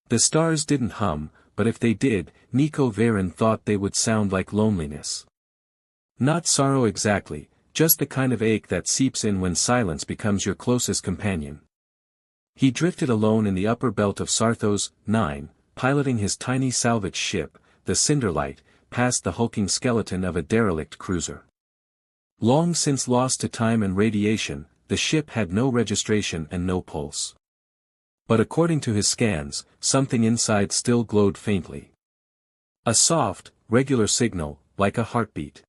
The stars didn't hum, but if they did, Nico Varen thought they would sound like loneliness. Not sorrow exactly, just the kind of ache that seeps in when silence becomes your closest companion. He drifted alone in the upper belt of Sarthos 9, piloting his tiny salvage ship, the Cinderlight, past the hulking skeleton of a derelict cruiser. Long since lost to time and radiation, the ship had no registration and no pulse. But according to his scans, something inside still glowed faintly. A soft, regular signal, like a heartbeat.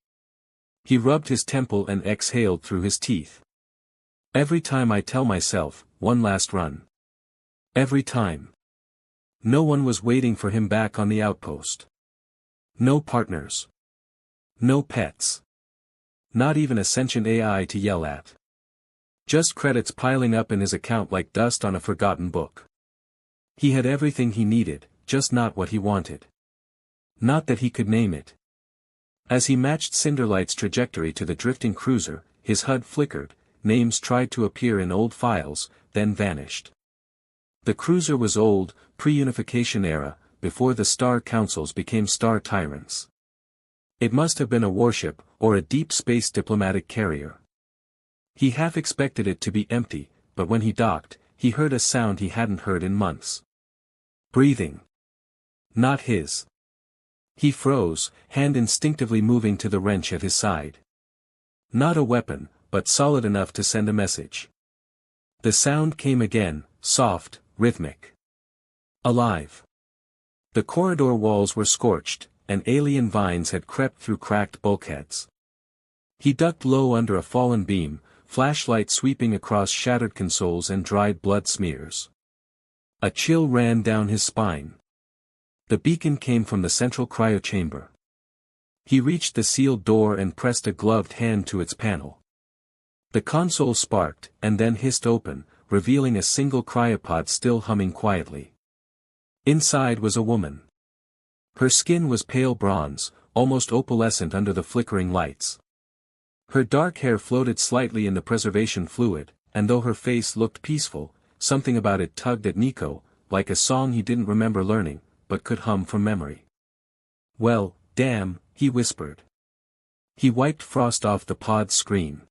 He rubbed his temple and exhaled through his teeth. Every time I tell myself, one last run. Every time. No one was waiting for him back on the outpost. No partners. No pets. Not even a sentient AI to yell at. Just credits piling up in his account like dust on a forgotten book. He had everything he needed, just not what he wanted. Not that he could name it. As he matched Cinderlight's trajectory to the drifting cruiser, his HUD flickered, names tried to appear in old files, then vanished. The cruiser was old, pre-unification era, before the star councils became star tyrants. It must have been a warship, or a deep space diplomatic carrier. He half expected it to be empty, but when he docked, he heard a sound he hadn't heard in months. Breathing. Not his. He froze, hand instinctively moving to the wrench at his side. Not a weapon, but solid enough to send a message. The sound came again, soft, rhythmic. Alive. The corridor walls were scorched, and alien vines had crept through cracked bulkheads. He ducked low under a fallen beam, flashlight sweeping across shattered consoles and dried blood smears. A chill ran down his spine. The beacon came from the central cryochamber. He reached the sealed door and pressed a gloved hand to its panel. The console sparked, and then hissed open, revealing a single cryopod still humming quietly. Inside was a woman. Her skin was pale bronze, almost opalescent under the flickering lights. Her dark hair floated slightly in the preservation fluid, and though her face looked peaceful, something about it tugged at Nico, like a song he didn't remember learning, but could hum from memory. Well, damn, he whispered. He wiped frost off the pod's screen.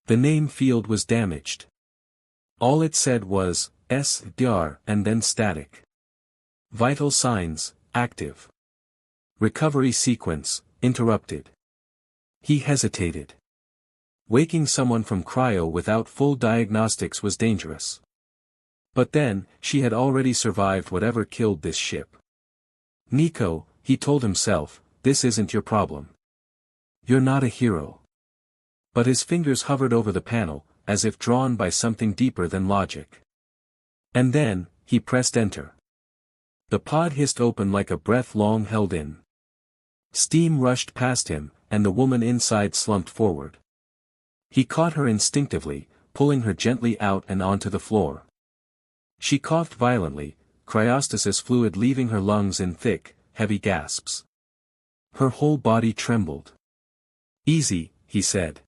The name field was damaged. All it said was, SDR, and then static. Vital signs, active. Recovery sequence, interrupted. He hesitated. Waking someone from cryo without full diagnostics was dangerous. But then, she had already survived whatever killed this ship. Nico, he told himself, this isn't your problem. You're not a hero. But his fingers hovered over the panel, as if drawn by something deeper than logic. And then, he pressed enter. The pod hissed open like a breath long held in. Steam rushed past him, and the woman inside slumped forward. He caught her instinctively, pulling her gently out and onto the floor. She coughed violently, cryostasis fluid leaving her lungs in thick, heavy gasps. Her whole body trembled. Easy, he said.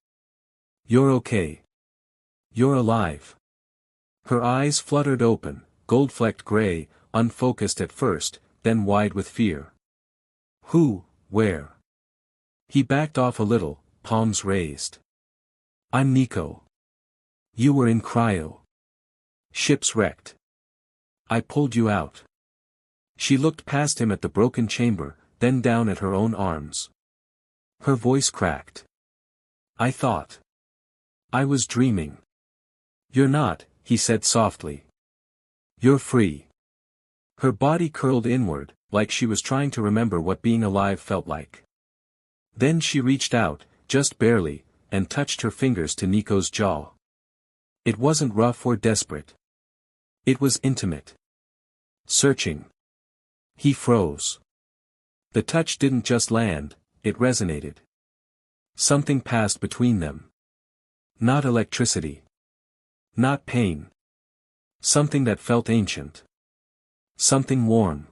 You're okay. You're alive. Her eyes fluttered open, gold-flecked gray, unfocused at first, then wide with fear. Who, where? He backed off a little, palms raised. I'm Nico. You were in cryo. Ship's wrecked. I pulled you out. She looked past him at the broken chamber, then down at her own arms. Her voice cracked. I thought. I was dreaming. You're not, he said softly. You're free. Her body curled inward, like she was trying to remember what being alive felt like. Then she reached out, just barely, and touched her fingers to Nico's jaw. It wasn't rough or desperate. It was intimate. Searching. He froze. The touch didn't just land, it resonated. Something passed between them. Not electricity. Not pain. Something that felt ancient. Something warm.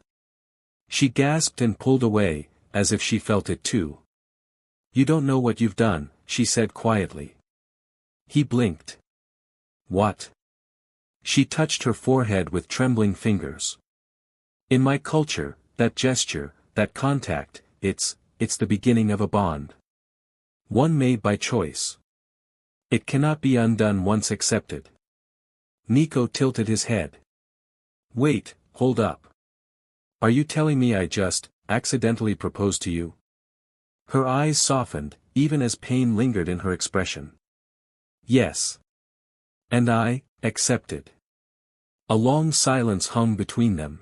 She gasped and pulled away, as if she felt it too. You don't know what you've done, she said quietly. He blinked. What? She touched her forehead with trembling fingers. In my culture, that gesture, that contact, it's the beginning of a bond. One made by choice. It cannot be undone once accepted. Nico tilted his head. Wait, hold up. Are you telling me I just accidentally proposed to you? Her eyes softened, even as pain lingered in her expression. Yes. And I accepted. A long silence hung between them.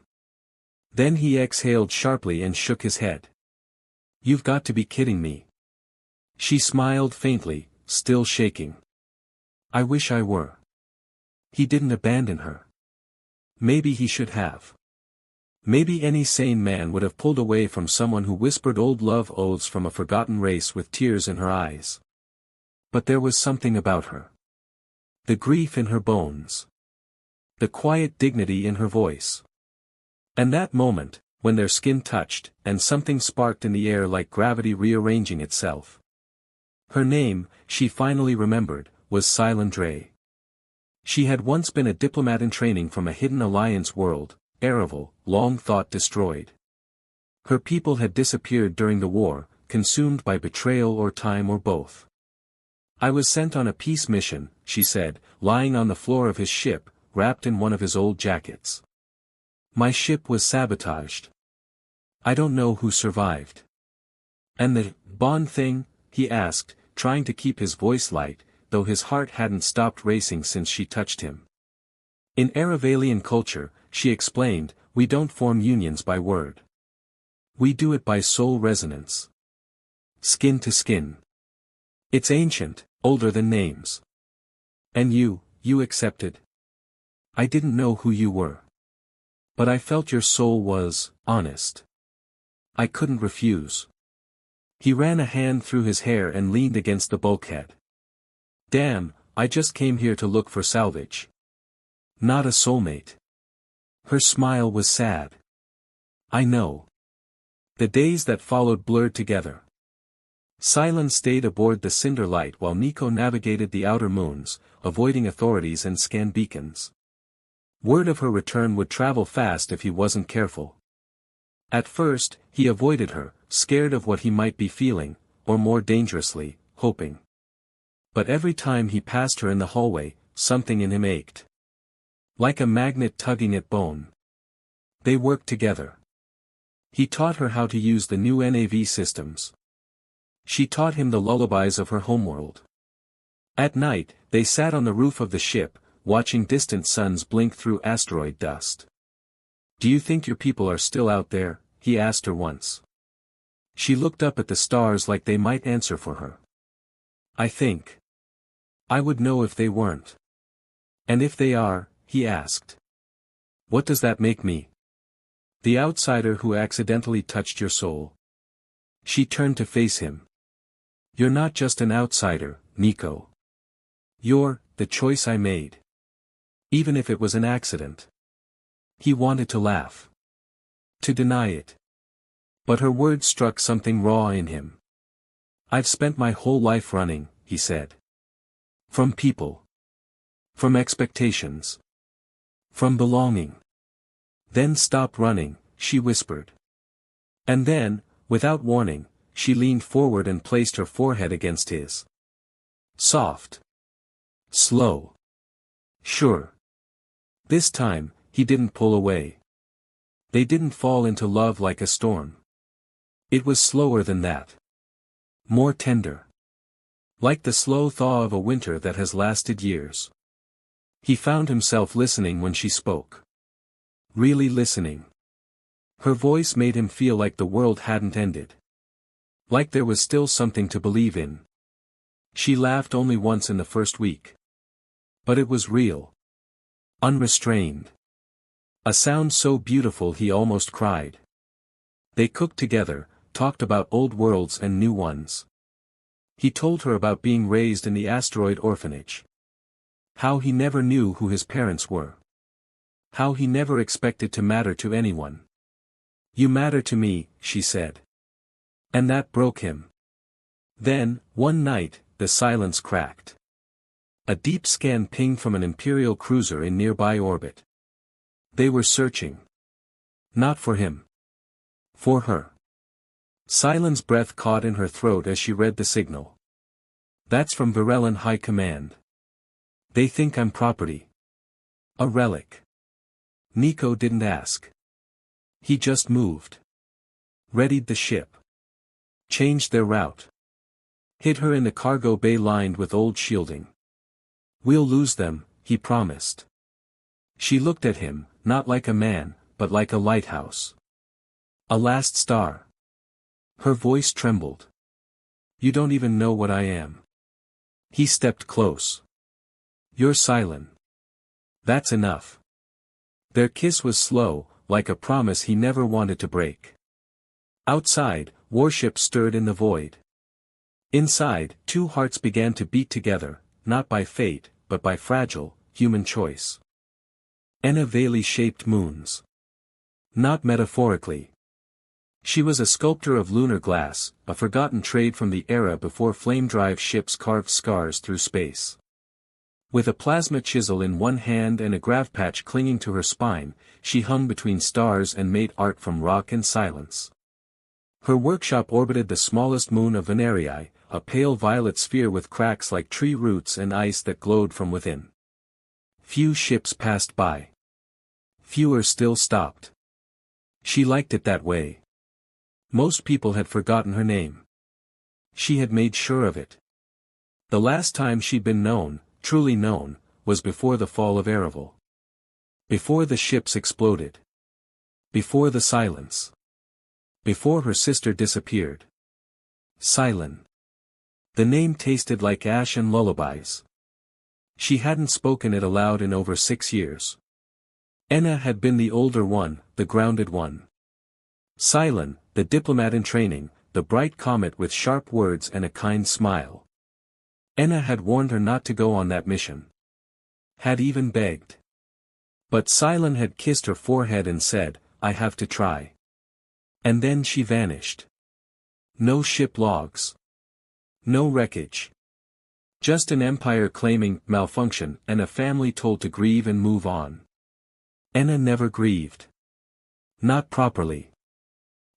Then he exhaled sharply and shook his head. You've got to be kidding me. She smiled faintly, still shaking. I wish I were. He didn't abandon her. Maybe he should have. Maybe any sane man would have pulled away from someone who whispered old love oaths from a forgotten race with tears in her eyes. But there was something about her. The grief in her bones. The quiet dignity in her voice. And that moment, when their skin touched, and something sparked in the air like gravity rearranging itself. Her name, she finally remembered, was Silendre. She had once been a diplomat in training from a hidden alliance world, Araval, long thought destroyed. Her people had disappeared during the war, consumed by betrayal or time or both. I was sent on a peace mission, she said, lying on the floor of his ship, wrapped in one of his old jackets. My ship was sabotaged. I don't know who survived. And the bond thing? He asked, trying to keep his voice light, though his heart hadn't stopped racing since she touched him. In Aravalian culture, she explained, we don't form unions by word. We do it by soul resonance. Skin to skin. It's ancient, older than names. And you accepted? I didn't know who you were. But I felt your soul was honest. I couldn't refuse. He ran a hand through his hair and leaned against the bulkhead. Damn, I just came here to look for salvage. Not a soulmate. Her smile was sad. I know. The days that followed blurred together. Silence stayed aboard the Cinder Light while Nico navigated the outer moons, avoiding authorities and scan beacons. Word of her return would travel fast if he wasn't careful. At first, he avoided her, scared of what he might be feeling, or more dangerously, hoping. But every time he passed her in the hallway, something in him ached. Like a magnet tugging at bone. They worked together. He taught her how to use the new NAV systems. She taught him the lullabies of her homeworld. At night, they sat on the roof of the ship, watching distant suns blink through asteroid dust. Do you think your people are still out there? He asked her once. She looked up at the stars like they might answer for her. I think. I would know if they weren't. And if they are, he asked. What does that make me? The outsider who accidentally touched your soul. She turned to face him. You're not just an outsider, Nico. You're the choice I made. Even if it was an accident. He wanted to laugh. To deny it. But her words struck something raw in him. I've spent my whole life running, he said. From people. From expectations. From belonging. Then stop running, she whispered. And then, without warning, she leaned forward and placed her forehead against his. Soft. Slow. Sure. This time, he didn't pull away. They didn't fall into love like a storm. It was slower than that. More tender. Like the slow thaw of a winter that has lasted years. He found himself listening when she spoke. Really listening. Her voice made him feel like the world hadn't ended. Like there was still something to believe in. She laughed only once in the first week. But it was real. Unrestrained. A sound so beautiful he almost cried. They cooked together, talked about old worlds and new ones. He told her about being raised in the asteroid orphanage. How he never knew who his parents were. How he never expected to matter to anyone. You matter to me, she said. And that broke him. Then, one night, the silence cracked. A deep scan pinged from an Imperial cruiser in nearby orbit. They were searching. Not for him. For her. Silen's breath caught in her throat as she read the signal. That's from Varellan High Command. They think I'm property. A relic. Nico didn't ask. He just moved. Readied the ship. Changed their route. Hid her in the cargo bay lined with old shielding. We'll lose them, he promised. She looked at him, not like a man, but like a lighthouse. A last star. Her voice trembled. You don't even know what I am. He stepped close. You're Sci-Fi. That's enough. Their kiss was slow, like a promise he never wanted to break. Outside, warships stirred in the void. Inside, two hearts began to beat together, not by fate, but by fragile, human choice. Enna Valley-shaped moons. Not metaphorically. She was a sculptor of lunar glass, a forgotten trade from the era before flame-drive ships carved scars through space. With a plasma chisel in one hand and a grav patch clinging to her spine, she hung between stars and made art from rock and silence. Her workshop orbited the smallest moon of Venerii, a pale violet sphere with cracks like tree roots and ice that glowed from within. Few ships passed by. Fewer still stopped. She liked it that way. Most people had forgotten her name. She had made sure of it. The last time she'd been known, truly known, was before the fall of Ereval. Before the ships exploded. Before the silence. Before her sister disappeared. Sci-Fi. The name tasted like ash and lullabies. She hadn't spoken it aloud in over 6 years. Enna had been the older one, the grounded one. Sci-Fi, the diplomat in training, the bright comet with sharp words and a kind smile. Enna had warned her not to go on that mission. Had even begged. But Sci-Fi had kissed her forehead and said, I have to try. And then she vanished. No ship logs. No wreckage. Just an empire claiming malfunction and a family told to grieve and move on. Enna never grieved. Not properly.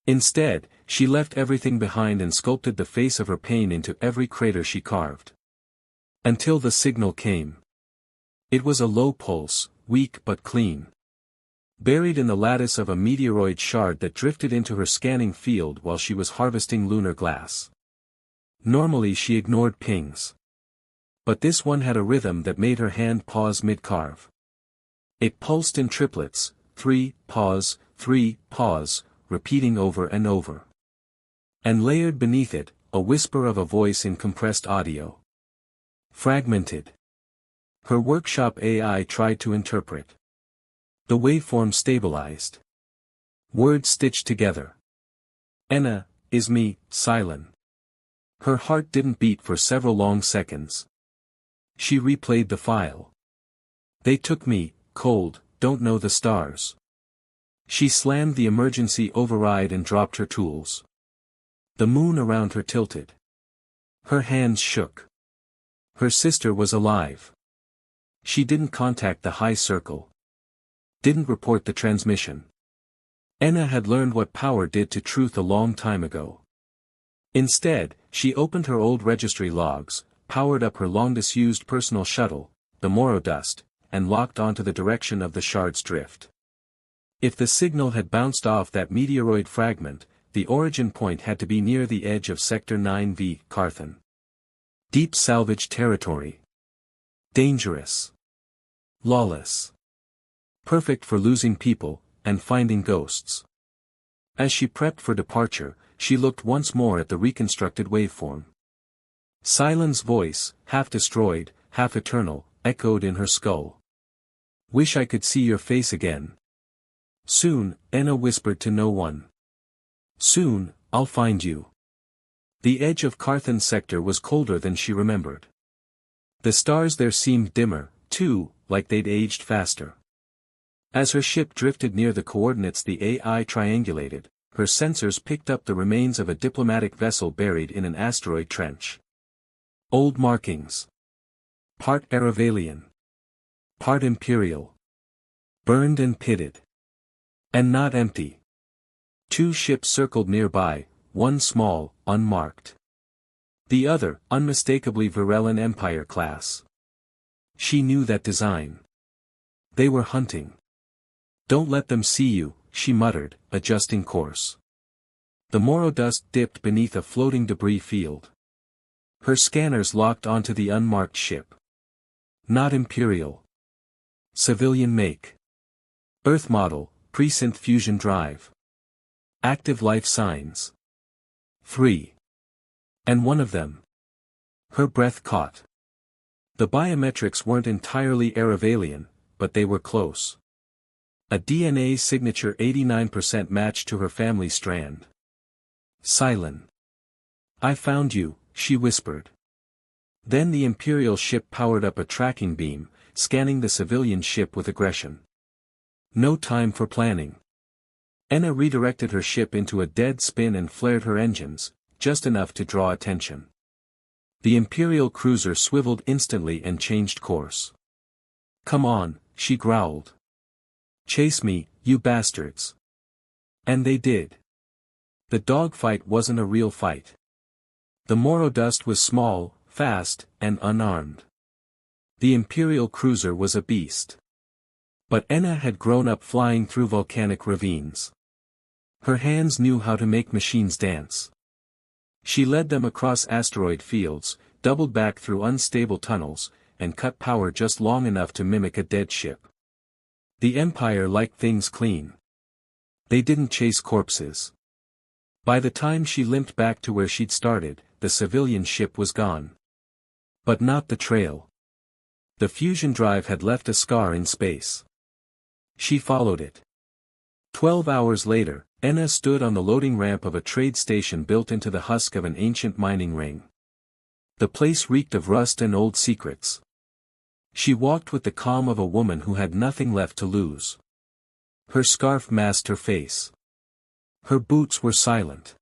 Instead, she left everything behind and sculpted the face of her pain into every crater she carved. Until the signal came. It was a low pulse, weak but clean. Buried in the lattice of a meteoroid shard that drifted into her scanning field while she was harvesting lunar glass. Normally she ignored pings. But this one had a rhythm that made her hand pause mid-carve. It pulsed in triplets, 3, pause, repeating over and over. And layered beneath it, a whisper of a voice in compressed audio. Fragmented. Her workshop AI tried to interpret. The waveform stabilized. Words stitched together. Enna, is me, Sci-Fi. Her heart didn't beat for several long seconds. She replayed the file. They took me, cold, don't know the stars. She slammed the emergency override and dropped her tools. The moon around her tilted. Her hands shook. Her sister was alive. She didn't contact the high circle. Didn't report the transmission. Enna had learned what power did to truth a long time ago. Instead, she opened her old registry logs, powered up her long-disused personal shuttle, the Morodust, and locked onto the direction of the shard's drift. If the signal had bounced off that meteoroid fragment, the origin point had to be near the edge of Sector 9V, Carthan. Deep salvage territory. Dangerous. Lawless. Perfect for losing people, and finding ghosts. As she prepped for departure, she looked once more at the reconstructed waveform. Sci-Fi's voice, half destroyed, half eternal, echoed in her skull. Wish I could see your face again. Soon, Enna whispered to no one. Soon, I'll find you. The edge of Carthan's sector was colder than she remembered. The stars there seemed dimmer, too, like they'd aged faster. As her ship drifted near the coordinates the AI triangulated, her sensors picked up the remains of a diplomatic vessel buried in an asteroid trench. Old markings. Part Eravalian. Part Imperial. Burned and pitted. And not empty. 2 ships circled nearby, one small, unmarked. The other, unmistakably Varellan Empire class. She knew that design. They were hunting. Don't let them see you, she muttered, adjusting course. The Moro dust dipped beneath a floating debris field. Her scanners locked onto the unmarked ship. Not Imperial. Civilian make. Earth model, Presynth fusion drive. Active life signs. 3. And one of them. Her breath caught. The biometrics weren't entirely Eravalian, but they were close. A DNA signature 89% matched to her family strand. Silent. I found you, she whispered. Then the Imperial ship powered up a tracking beam, scanning the civilian ship with aggression. No time for planning. Enna redirected her ship into a dead spin and flared her engines, just enough to draw attention. The Imperial cruiser swiveled instantly and changed course. Come on, she growled. Chase me, you bastards. And they did. The dogfight wasn't a real fight. The Moro dust was small, fast, and unarmed. The Imperial cruiser was a beast. But Enna had grown up flying through volcanic ravines. Her hands knew how to make machines dance. She led them across asteroid fields, doubled back through unstable tunnels, and cut power just long enough to mimic a dead ship. The Empire liked things clean. They didn't chase corpses. By the time she limped back to where she'd started, the civilian ship was gone. But not the trail. The fusion drive had left a scar in space. She followed it. 12 hours later, Enna stood on the loading ramp of a trade station built into the husk of an ancient mining ring. The place reeked of rust and old secrets. She walked with the calm of a woman who had nothing left to lose. Her scarf masked her face. Her boots were silent.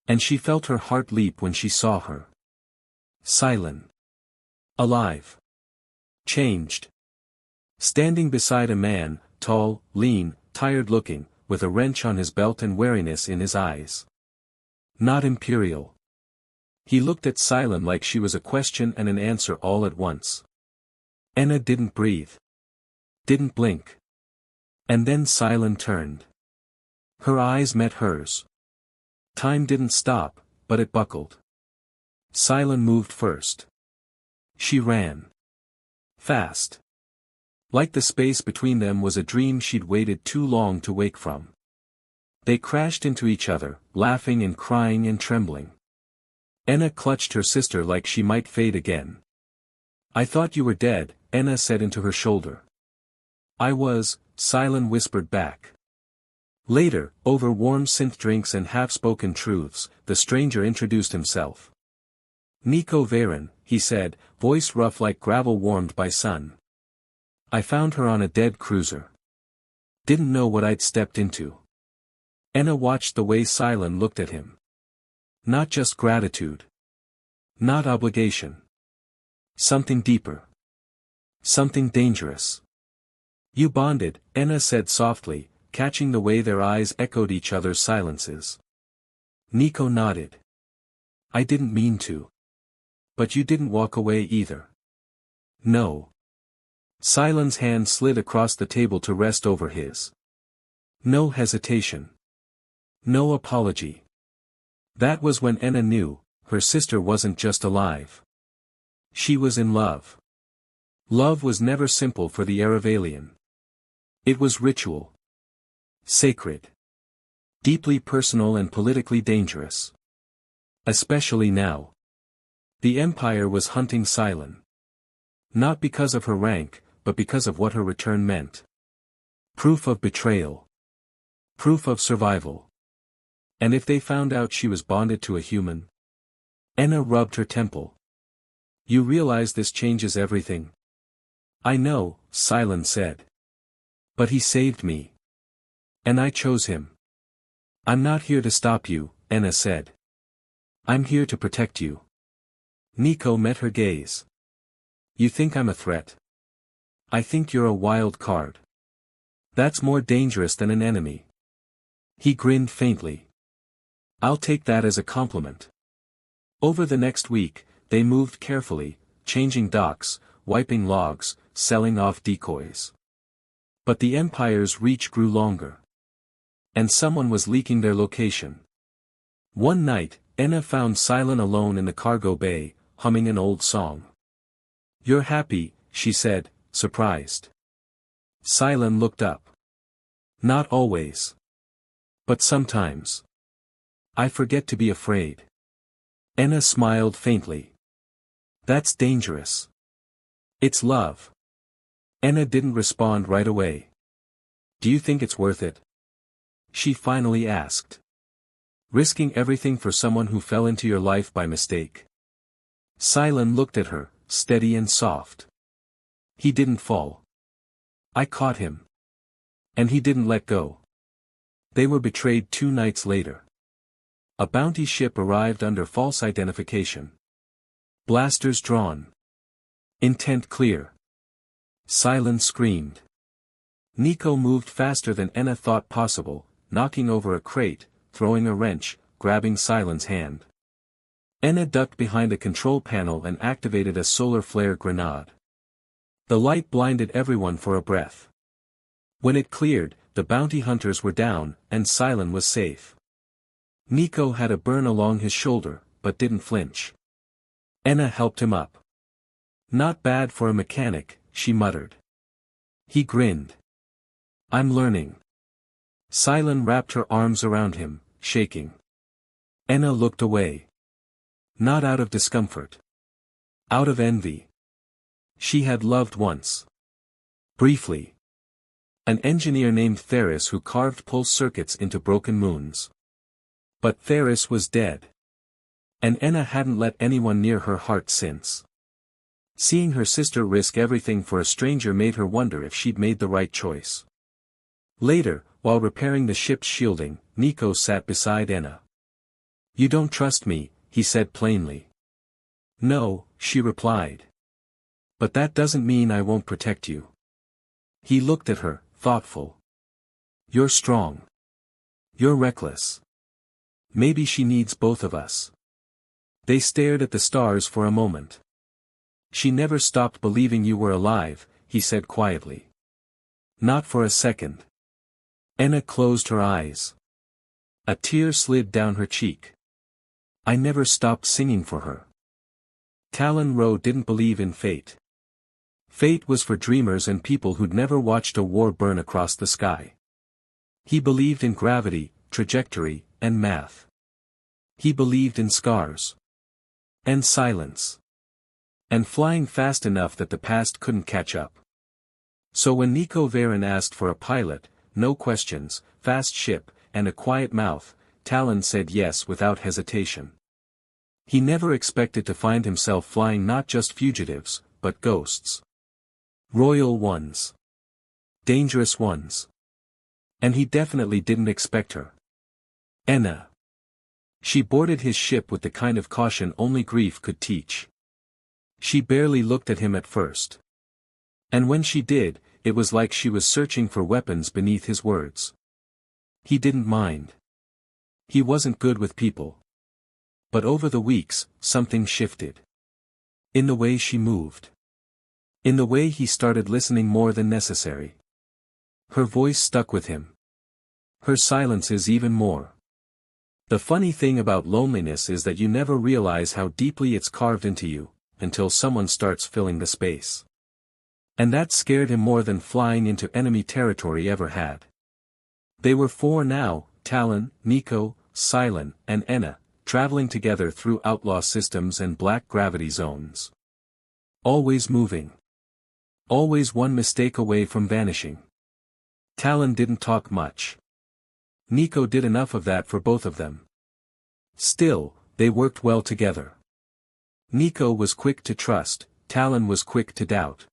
And she felt her heart leap when she saw her. Silent. Alive. Changed. Standing beside a man, tall, lean, tired-looking, with a wrench on his belt and wariness in his eyes. Not Imperial. He looked at Silent like she was a question and an answer all at once. Enna didn't breathe. Didn't blink. And then Silent turned. Her eyes met hers. Time didn't stop, but it buckled. Silent moved first. She ran. Fast. Like the space between them was a dream she'd waited too long to wake from. They crashed into each other, laughing and crying and trembling. Enna clutched her sister like she might fade again. I thought you were dead, Enna said into her shoulder. I was, Silent whispered back. Later, over warm synth drinks and half-spoken truths, the stranger introduced himself. Nico Varen, he said, voice rough like gravel warmed by sun. I found her on a dead cruiser. Didn't know what I'd stepped into. Enna watched the way Silent looked at him. Not just gratitude. Not obligation. Something deeper. Something dangerous. You bonded, Enna said softly, catching the way their eyes echoed each other's silences. Nico nodded. I didn't mean to. But you didn't walk away either. No. Silent's hand slid across the table to rest over his. No hesitation. No apology. That was when Enna knew, her sister wasn't just alive. She was in love. Love was never simple for the Eravalian. It was ritual. Sacred. Deeply personal and politically dangerous. Especially now. The Empire was hunting Silent. Not because of her rank, but because of what her return meant. Proof of betrayal. Proof of survival. And if they found out she was bonded to a human? Enna rubbed her temple. You realize this changes everything. I know, Silent said. But he saved me. And I chose him. I'm not here to stop you, Enna said. I'm here to protect you. Nico met her gaze. You think I'm a threat? I think you're a wild card. That's more dangerous than an enemy. He grinned faintly. I'll take that as a compliment. Over the next week, they moved carefully, changing docks, wiping logs, selling off decoys. But the Empire's reach grew longer. And someone was leaking their location. One night, Enna found Cylon alone in the cargo bay, humming an old song. "You're happy," she said, surprised. Cylon looked up. "Not always. But sometimes. I forget to be afraid." Enna smiled faintly. "That's dangerous." "It's love." Enna didn't respond right away. "Do you think it's worth it?" she finally asked. "Risking everything for someone who fell into your life by mistake?" Cylon looked at her, steady and soft. "He didn't fall. I caught him. And he didn't let go." They were betrayed 2 nights later. A bounty ship arrived under false identification. Blasters drawn. Intent clear. Cylon screamed. Nico moved faster than Enna thought possible, knocking over a crate, throwing a wrench, grabbing Cylon's hand. Enna ducked behind a control panel and activated a solar flare grenade. The light blinded everyone for a breath. When it cleared, the bounty hunters were down, and Cylon was safe. Nico had a burn along his shoulder, but didn't flinch. Enna helped him up. "Not bad for a mechanic," she muttered. He grinned. "I'm learning." Cylon wrapped her arms around him, shaking. Enna looked away. Not out of discomfort. Out of envy. She had loved once. Briefly. An engineer named Theris who carved pulse circuits into broken moons. But Theris was dead. And Enna hadn't let anyone near her heart since. Seeing her sister risk everything for a stranger made her wonder if she'd made the right choice. Later, while repairing the ship's shielding, Nico sat beside Enna. "You don't trust me," he said plainly. "No," she replied. "But that doesn't mean I won't protect you." He looked at her, thoughtful. "You're strong. You're reckless. Maybe she needs both of us." They stared at the stars for a moment. "She never stopped believing you were alive," he said quietly. "Not for a second." Enna closed her eyes. A tear slid down her cheek. "I never stopped singing for her." Talon Rowe didn't believe in fate. Fate was for dreamers and people who'd never watched a war burn across the sky. He believed in gravity, trajectory, and math. He believed in scars. And silence. And flying fast enough that the past couldn't catch up. So when Nico Varen asked for a pilot, no questions, fast ship, and a quiet mouth, Talon said yes without hesitation. He never expected to find himself flying not just fugitives, but ghosts. Royal ones. Dangerous ones. And he definitely didn't expect her. Enna. She boarded his ship with the kind of caution only grief could teach. She barely looked at him at first. And when she did, it was like she was searching for weapons beneath his words. He didn't mind. He wasn't good with people. But over the weeks, something shifted. In the way she moved. In the way he started listening more than necessary. Her voice stuck with him. Her silences even more. The funny thing about loneliness is that you never realize how deeply it's carved into you, until someone starts filling the space. And that scared him more than flying into enemy territory ever had. They were 4 now, Talon, Nico, Cylon, and Enna, traveling together through outlaw systems and black gravity zones. Always moving. Always one mistake away from vanishing. Talon didn't talk much. Nico did enough of that for both of them. Still, they worked well together. Nico was quick to trust, Talon was quick to doubt.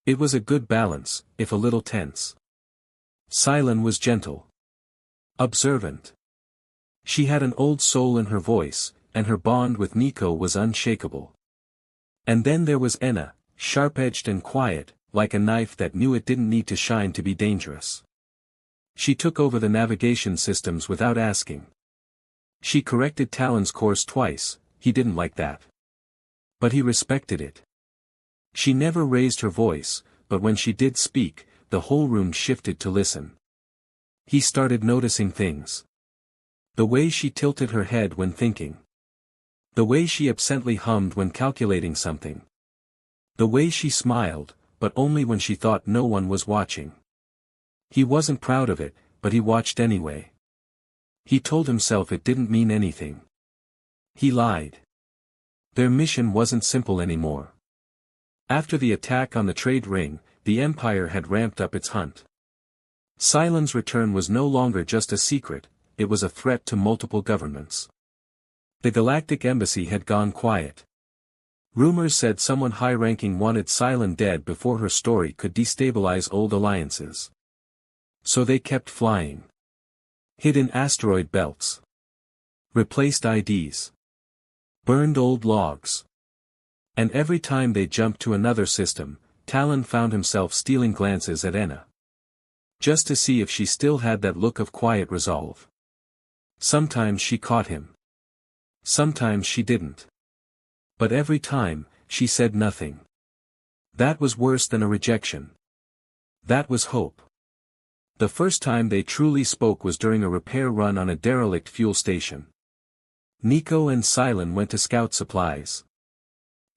It was a good balance, if a little tense. Cylon was gentle. Observant. She had an old soul in her voice, and her bond with Nico was unshakable. And then there was Enna, sharp-edged and quiet, like a knife that knew it didn't need to shine to be dangerous. She took over the navigation systems without asking. She corrected Talon's course twice. He didn't like that. But he respected it. She never raised her voice, but when she did speak, the whole room shifted to listen. He started noticing things. The way she tilted her head when thinking. The way she absently hummed when calculating something. The way she smiled, but only when she thought no one was watching. He wasn't proud of it, but he watched anyway. He told himself it didn't mean anything. He lied. Their mission wasn't simple anymore. After the attack on the trade ring, the Empire had ramped up its hunt. Cylon's return was no longer just a secret, it was a threat to multiple governments. The Galactic Embassy had gone quiet. Rumors said someone high-ranking wanted Cylon dead before her story could destabilize old alliances. So they kept flying. Hid in asteroid belts. Replaced IDs. Burned old logs. And every time they jumped to another system, Talon found himself stealing glances at Enna. Just to see if she still had that look of quiet resolve. Sometimes she caught him. Sometimes she didn't. But every time, she said nothing. That was worse than a rejection. That was hope. The first time they truly spoke was during a repair run on a derelict fuel station. Nico and Cylon went to scout supplies.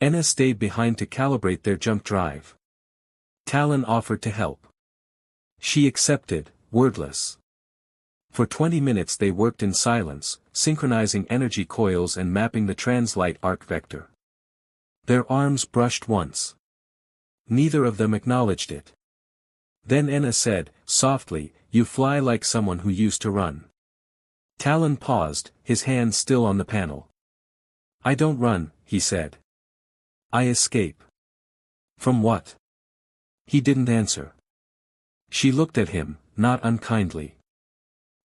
Enna stayed behind to calibrate their jump drive. Talon offered to help. She accepted, wordless. For 20 minutes they worked in silence, synchronizing energy coils and mapping the translite arc vector. Their arms brushed once. Neither of them acknowledged it. Then Enna said, softly, "You fly like someone who used to run." Talon paused, his hand still on the panel. "I don't run," he said. "I escape." "From what?" He didn't answer. She looked at him, not unkindly.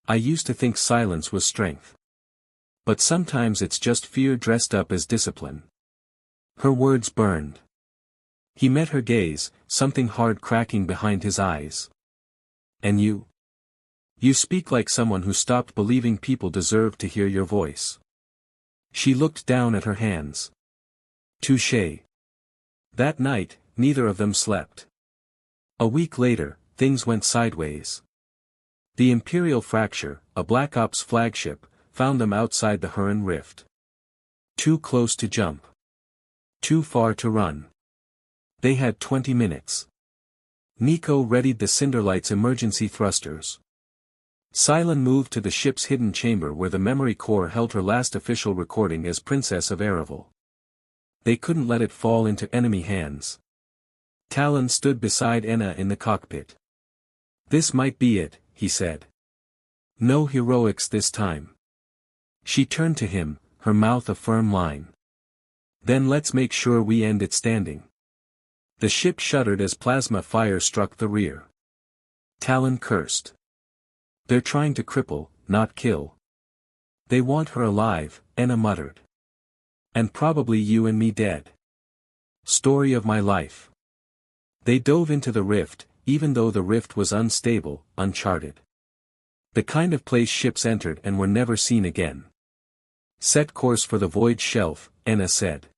"I used to think silence was strength. But sometimes it's just fear dressed up as discipline." Her words burned. He met her gaze, something hard cracking behind his eyes. "And you? You speak like someone who stopped believing people deserved to hear your voice." She looked down at her hands. Touché. That night, neither of them slept. A week later, things went sideways. The Imperial Fracture, a Black Ops flagship, found them outside the Huron Rift. Too close to jump. Too far to run. They had 20 minutes. Nico readied the Cinderlight's emergency thrusters. Cylon moved to the ship's hidden chamber where the memory core held her last official recording as Princess of Erevel. They couldn't let it fall into enemy hands. Talon stood beside Enna in the cockpit. "This might be it," he said. "No heroics this time." She turned to him, her mouth a firm line. "Then let's make sure we end it standing." The ship shuddered as plasma fire struck the rear. Talon cursed. "They're trying to cripple, not kill." "They want her alive," Enna muttered. "And probably you and me dead." Story of my life. They dove into the rift, even though the rift was unstable, uncharted. The kind of place ships entered and were never seen again. "Set course for the void shelf," Enna said.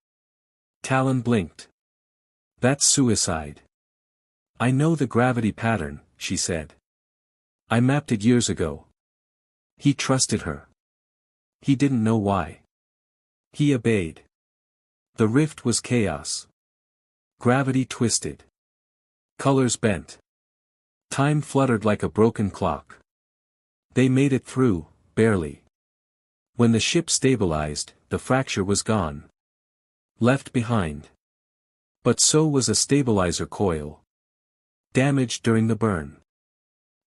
Talon blinked. "That's suicide." "I know the gravity pattern," she said. "I mapped it years ago." He trusted her. He didn't know why. He obeyed. The rift was chaos. Gravity twisted. Colors bent. Time fluttered like a broken clock. They made it through, barely. When the ship stabilized, the fracture was gone. Left behind. But so was a stabilizer coil. Damaged during the burn.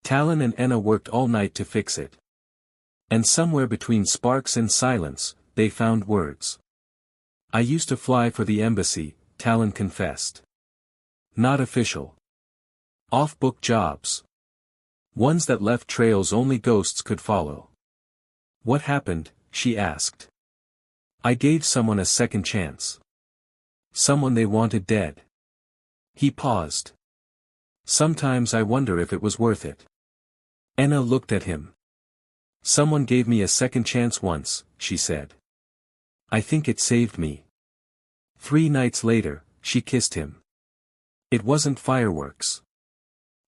Talon and Enna worked all night to fix it. And somewhere between sparks and silence, they found words. "I used to fly for the embassy," Talon confessed. "Not official. Off-book jobs. Ones that left trails only ghosts could follow." "What happened?" she asked. "I gave someone a second chance. Someone they wanted dead." He paused. Sometimes I wonder if it was worth it. Anna looked at him. Someone gave me a second chance once, she said. I think it saved me. 3 nights later, she kissed him. It wasn't fireworks.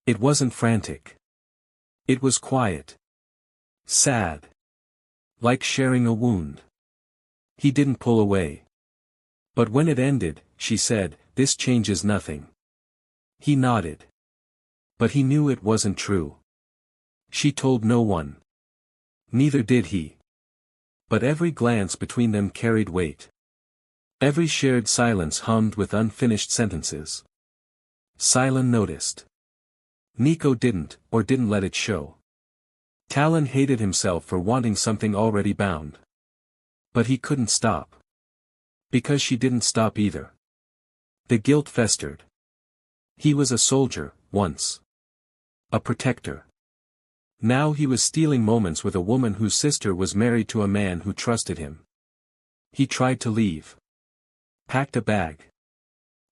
It wasn't frantic. It was quiet. Sad. Like sharing a wound. He didn't pull away. But when it ended, she said, "This changes nothing." He nodded. But he knew it wasn't true. She told no one. Neither did he. But every glance between them carried weight. Every shared silence hummed with unfinished sentences. Silen noticed. Nico didn't, or didn't let it show. Talon hated himself for wanting something already bound. But he couldn't stop. Because she didn't stop either. The guilt festered. He was a soldier, once. A protector. Now he was stealing moments with a woman whose sister was married to a man who trusted him. He tried to leave. Packed a bag.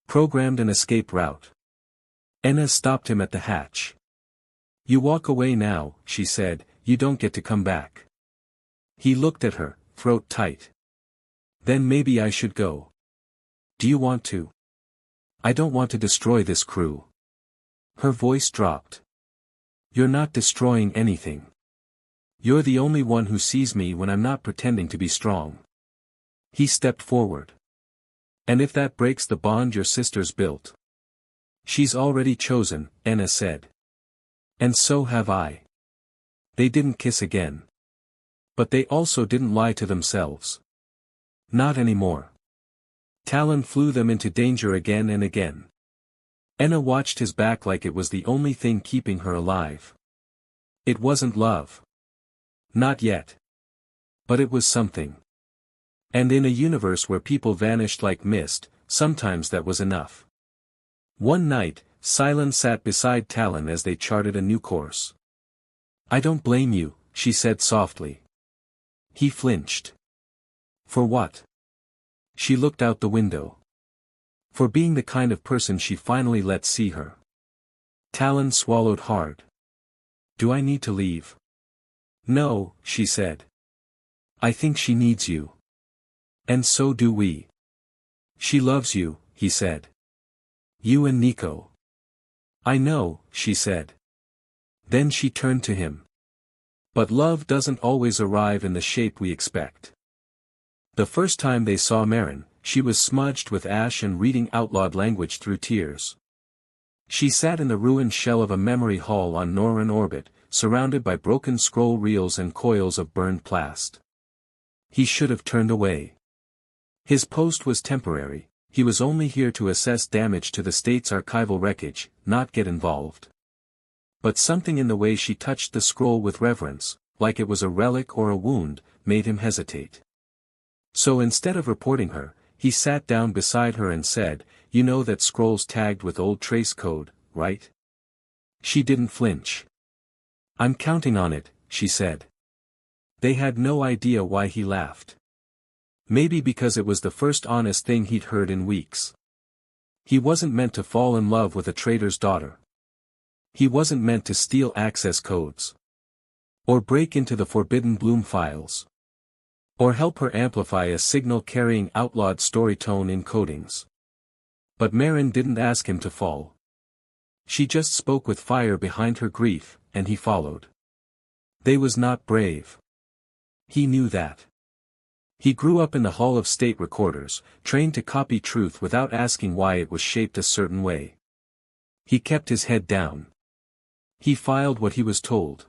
Programmed an escape route. Anna stopped him at the hatch. "You walk away now," she said, "you don't get to come back." He looked at her, throat tight. "Then maybe I should go." "Do you want to?" "I don't want to destroy this crew." Her voice dropped. "You're not destroying anything. You're the only one who sees me when I'm not pretending to be strong." He stepped forward. "And if that breaks the bond your sister's built?" "She's already chosen," Anna said. "And so have I." They didn't kiss again. But they also didn't lie to themselves. Not anymore. Talon flew them into danger again and again. Anna watched his back like it was the only thing keeping her alive. It wasn't love. Not yet. But it was something. And in a universe where people vanished like mist, sometimes that was enough. One night, Silen sat beside Talon as they charted a new course. "I don't blame you," she said softly. He flinched. "For what?" She looked out the window. For being the kind of person she finally let see her. Talon swallowed hard. "Do I need to leave?" "No," she said. "I think she needs you. And so do we." "She loves you," he said. "You and Nico." "I know," she said. Then she turned to him. "But love doesn't always arrive in the shape we expect." The first time they saw Marin, she was smudged with ash and reading outlawed language through tears. She sat in the ruined shell of a memory hall on Norran orbit, surrounded by broken scroll reels and coils of burned plast. He should have turned away. His post was temporary. He was only here to assess damage to the state's archival wreckage, not get involved. But something in the way she touched the scroll with reverence, like it was a relic or a wound, made him hesitate. So instead of reporting her, he sat down beside her and said, "You know that scroll's tagged with old trace code, right?" She didn't flinch. "I'm counting on it," she said. They had no idea why he laughed. Maybe because it was the first honest thing he'd heard in weeks. He wasn't meant to fall in love with a trader's daughter. He wasn't meant to steal access codes. Or break into the forbidden Bloom files. Or help her amplify a signal carrying outlawed story tone encodings. But Marin didn't ask him to fall. She just spoke with fire behind her grief, and he followed. They was not brave. He knew that. He grew up in the Hall of State Recorders, trained to copy truth without asking why it was shaped a certain way. He kept his head down. He filed what he was told.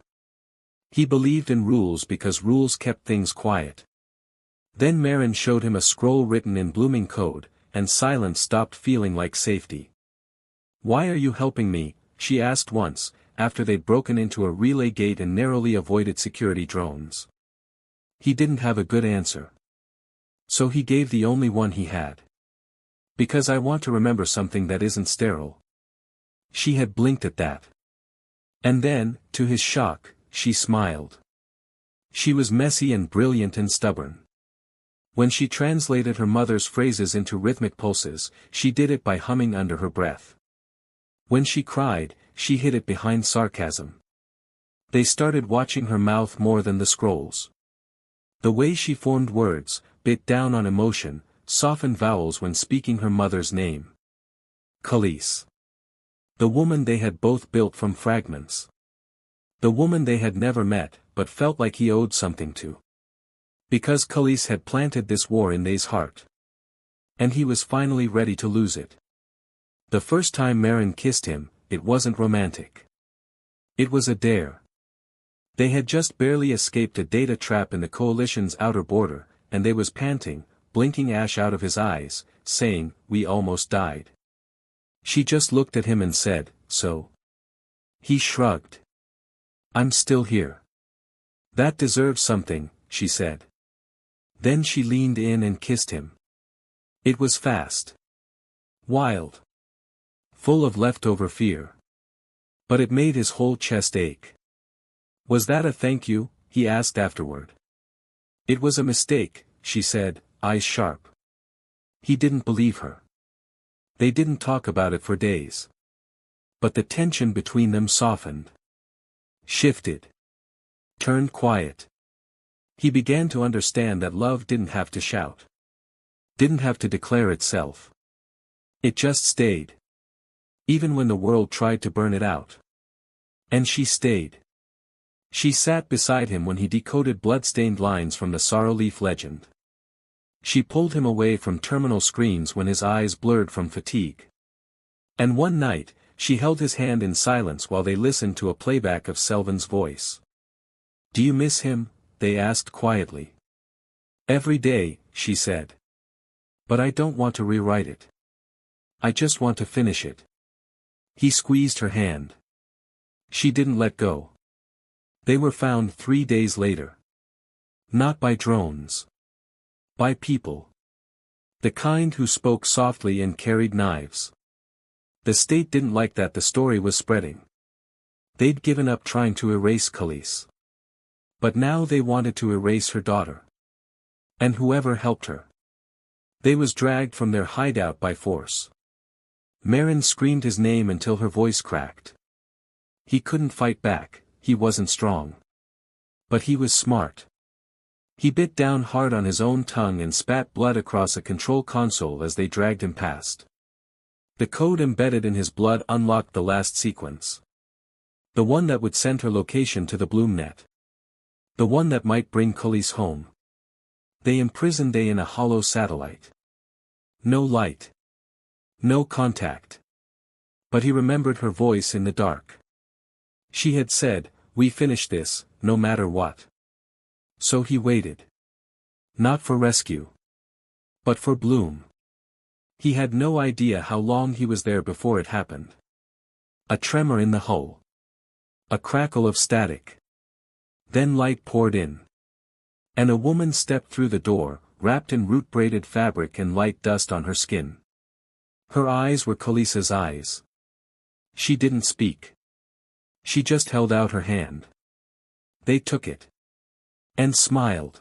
He believed in rules because rules kept things quiet. Then Marin showed him a scroll written in blooming code, and silence stopped feeling like safety. "Why are you helping me?" she asked once, after they'd broken into a relay gate and narrowly avoided security drones. He didn't have a good answer. So he gave the only one he had. "Because I want to remember something that isn't sterile." She had blinked at that. And then, to his shock, she smiled. She was messy and brilliant and stubborn. When she translated her mother's phrases into rhythmic pulses, she did it by humming under her breath. When she cried, she hid it behind sarcasm. They started watching her mouth more than the scrolls. The way she formed words, bit down on emotion, softened vowels when speaking her mother's name. Khalees. The woman they had both built from fragments. The woman they had never met, but felt like he owed something to. Because Khalees had planted this war in Thay's heart. And he was finally ready to lose it. The first time Meryn kissed him, it wasn't romantic. It was a dare. They had just barely escaped a data trap in the Coalition's outer border, and they was panting, blinking ash out of his eyes, saying, "We almost died." She just looked at him and said, "So?" He shrugged. "I'm still here." "That deserves something," she said. Then she leaned in and kissed him. It was fast. Wild. Full of leftover fear. But it made his whole chest ache. "Was that a thank you?" he asked afterward. "It was a mistake," she said, eyes sharp. He didn't believe her. They didn't talk about it for days. But the tension between them softened. Shifted. Turned quiet. He began to understand that love didn't have to shout. Didn't have to declare itself. It just stayed. Even when the world tried to burn it out. And she stayed. She sat beside him when he decoded blood-stained lines from the Sorrow Leaf legend. She pulled him away from terminal screens when his eyes blurred from fatigue. And one night, she held his hand in silence while they listened to a playback of Selvin's voice. "Do you miss him?" they asked quietly. "Every day," she said. "But I don't want to rewrite it. I just want to finish it." He squeezed her hand. She didn't let go. They were found 3 days later. Not by drones. By people. The kind who spoke softly and carried knives. The state didn't like that the story was spreading. They'd given up trying to erase Khalees. But now they wanted to erase her daughter. And whoever helped her. They was dragged from their hideout by force. Meryn screamed his name until her voice cracked. He couldn't fight back, he wasn't strong. But he was smart. He bit down hard on his own tongue and spat blood across a control console as they dragged him past. The code embedded in his blood unlocked the last sequence. The one that would send her location to the Bloom net. The one that might bring Khalees home. They imprisoned Day in a hollow satellite. No light. No contact. But he remembered her voice in the dark. She had said, "We finish this, no matter what." So he waited. Not for rescue. But for Bloom. He had no idea how long he was there before it happened. A tremor in the hull. A crackle of static. Then light poured in. And a woman stepped through the door, wrapped in root-braided fabric and light dust on her skin. Her eyes were Khalees's eyes. She didn't speak. She just held out her hand. They took it. And smiled.